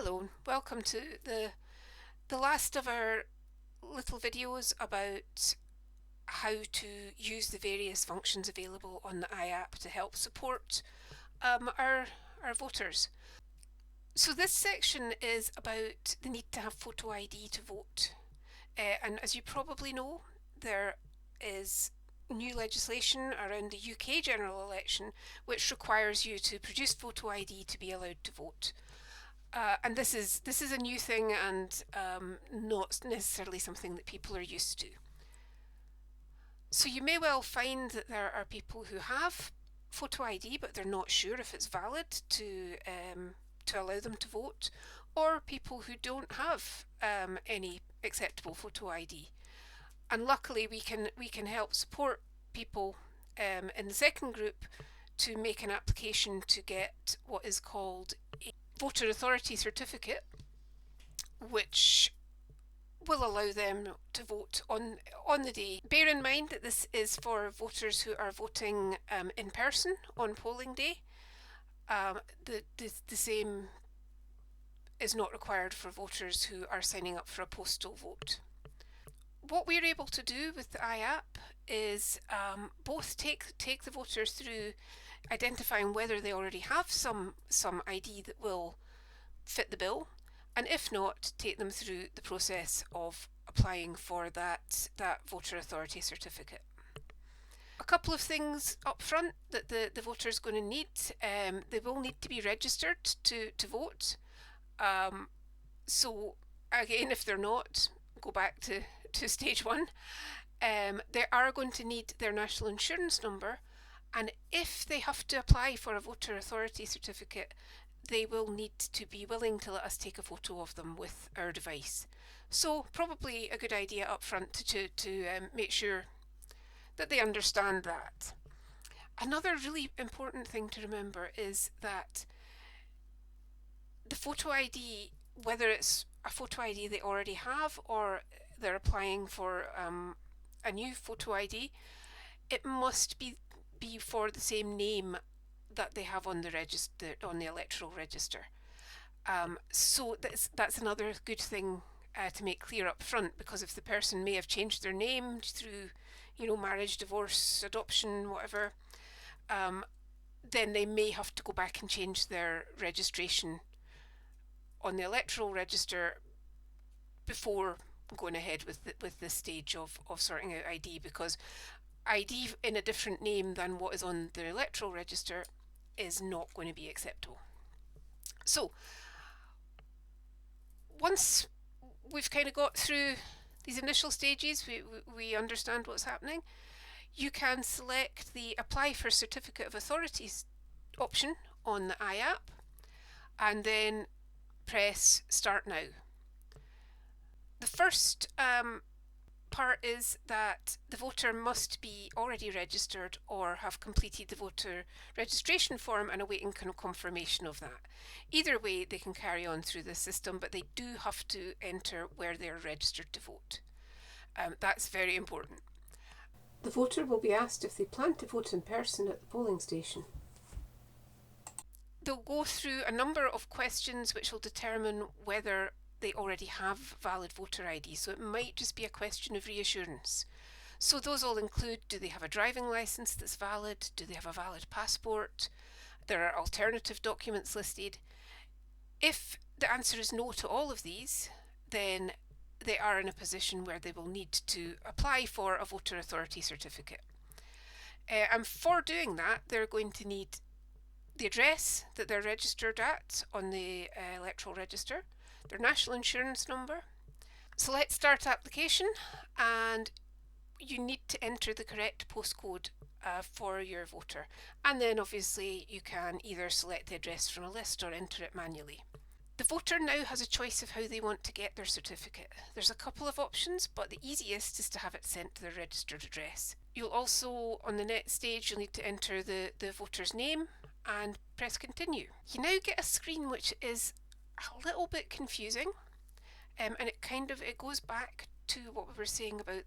Hello, welcome to the last of our little videos about how to use the various functions available on the iApp to help support our voters. So this section is about the need to have photo ID to vote. And as you probably know, there is new legislation around the UK general election which requires you to produce photo ID to be allowed to vote. And this is a new thing and not necessarily something that people are used to. So you may well find that there are people who have photo ID but they're not sure if it's valid to allow them to vote, or people who don't have any acceptable photo ID. And luckily we can help support people in the second group to make an application to get what is called a voter authority certificate, which will allow them to vote on the day. Bear in mind that this is for voters who are voting in person on polling day. The same is not required for voters who are signing up for a postal vote. What we're able to do with the iApp is both take the voters through identifying whether they already have some ID that will fit the bill, and if not, take them through the process of applying for that voter authority certificate. A couple of things up front that the voter is going to need. They will need to be registered to vote. So again, if they're not, go back to stage one. They are going to need their national insurance number, and if they have to apply for a voter authority certificate, they will need to be willing to let us take a photo of them with our device. So probably a good idea up front to make sure that they understand that. Another really important thing to remember is that the photo ID, whether it's a photo ID they already have or they're applying for a new photo ID, it must be for the same name that they have on the register, on the electoral register. So that's another good thing to make clear up front, because if the person may have changed their name through, marriage, divorce, adoption, whatever, then they may have to go back and change their registration on the electoral register before going ahead with this stage of sorting out ID, because ID in a different name than what is on the electoral register is not going to be acceptable. So once we've kind of got through these initial stages, we understand what's happening, you can select the Apply for Certificate of Authorities option on the iApp and then press Start Now. The first part is that the voter must be already registered or have completed the voter registration form and awaiting confirmation of that. Either way, they can carry on through the system, but they do have to enter where they're registered to vote. That's very important. The voter will be asked if they plan to vote in person at the polling station. They'll go through a number of questions which will determine whether they already have valid voter ID, so it might just be a question of reassurance. So those all include, do they have a driving licence that's valid? Do they have a valid passport? There are alternative documents listed. If the answer is no to all of these, then they are in a position where they will need to apply for a voter authority certificate. And for doing that, they're going to need the address that they're registered at on the electoral register, their national insurance number. Select Start Application, and you need to enter the correct postcode for your voter, and then obviously you can either select the address from a list or enter it manually. The voter now has a choice of how they want to get their certificate. There's a couple of options, but the easiest is to have it sent to their registered address. You'll also, on the next stage, you'll need to enter the voter's name and press Continue. You now get a screen which is a little bit confusing, and it goes back to what we were saying about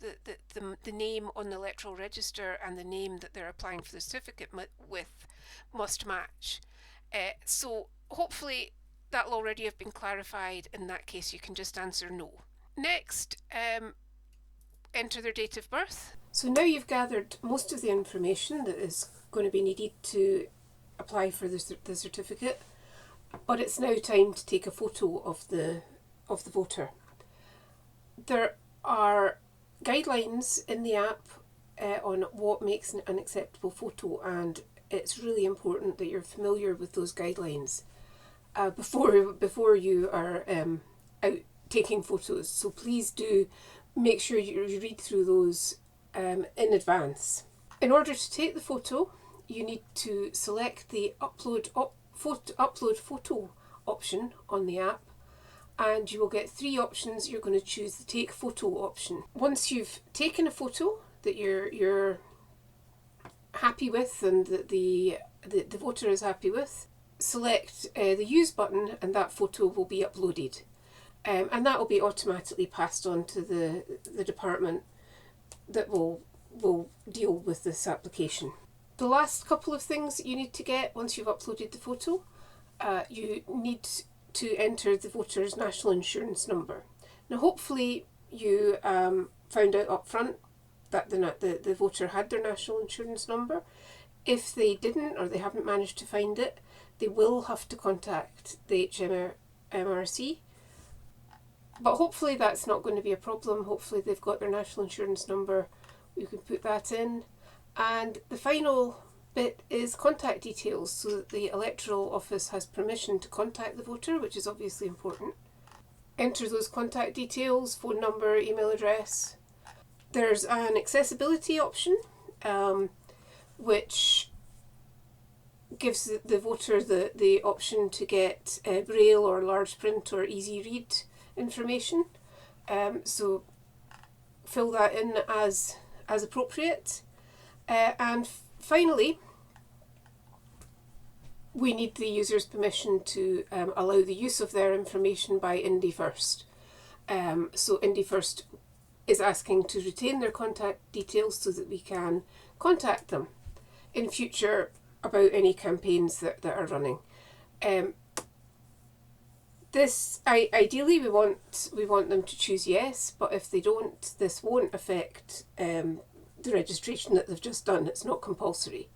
the name on the electoral register and the name that they're applying for the certificate with must match. So hopefully that'll already have been clarified. In that case, you can just answer no. Next, enter their date of birth. So now you've gathered most of the information that is going to be needed to apply for the certificate, but it's now time to take a photo of the voter. There are guidelines in the app on what makes an acceptable photo, and it's really important that you're familiar with those guidelines before you are out taking photos. So please do make sure you read through those in advance. In order to take the photo, you need to select the upload photo option on the app, and you will get three options. You're going to choose the take photo option. Once you've taken a photo that you're happy with and that the voter is happy with, select the use button, and that photo will be uploaded, and that will be automatically passed on to the department that will deal with this application. The last couple of things that you need to get once you've uploaded the photo, you need to enter the voter's national insurance number. Now hopefully you found out up front that the voter had their national insurance number. If they didn't, or they haven't managed to find it, they will have to contact the HMRC. But hopefully that's not going to be a problem. Hopefully they've got their national insurance number. You can put that in. And the final bit is contact details, so that the electoral office has permission to contact the voter, which is obviously important. Enter those contact details: phone number, email address. There's an accessibility option, which gives the voter the option to get braille or large print or easy read information. So fill that in as appropriate. And finally, we need the user's permission to allow the use of their information by IndieFirst. So IndieFirst is asking to retain their contact details so that we can contact them in future about any campaigns that are running. Ideally we want them to choose yes, but if they don't, this won't affect the registration that they've just done. It's not compulsory.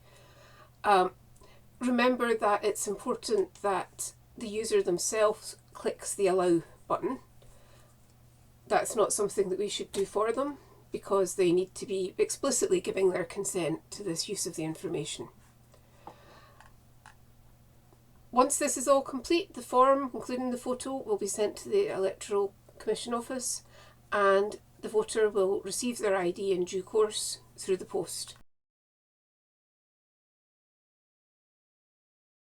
Remember that it's important that the user themselves clicks the allow button. That's not something that we should do for them, because they need to be explicitly giving their consent to this use of the information. Once this is all complete, the form, including the photo, will be sent to the Electoral Commission office, and the voter will receive their ID in due course through the post.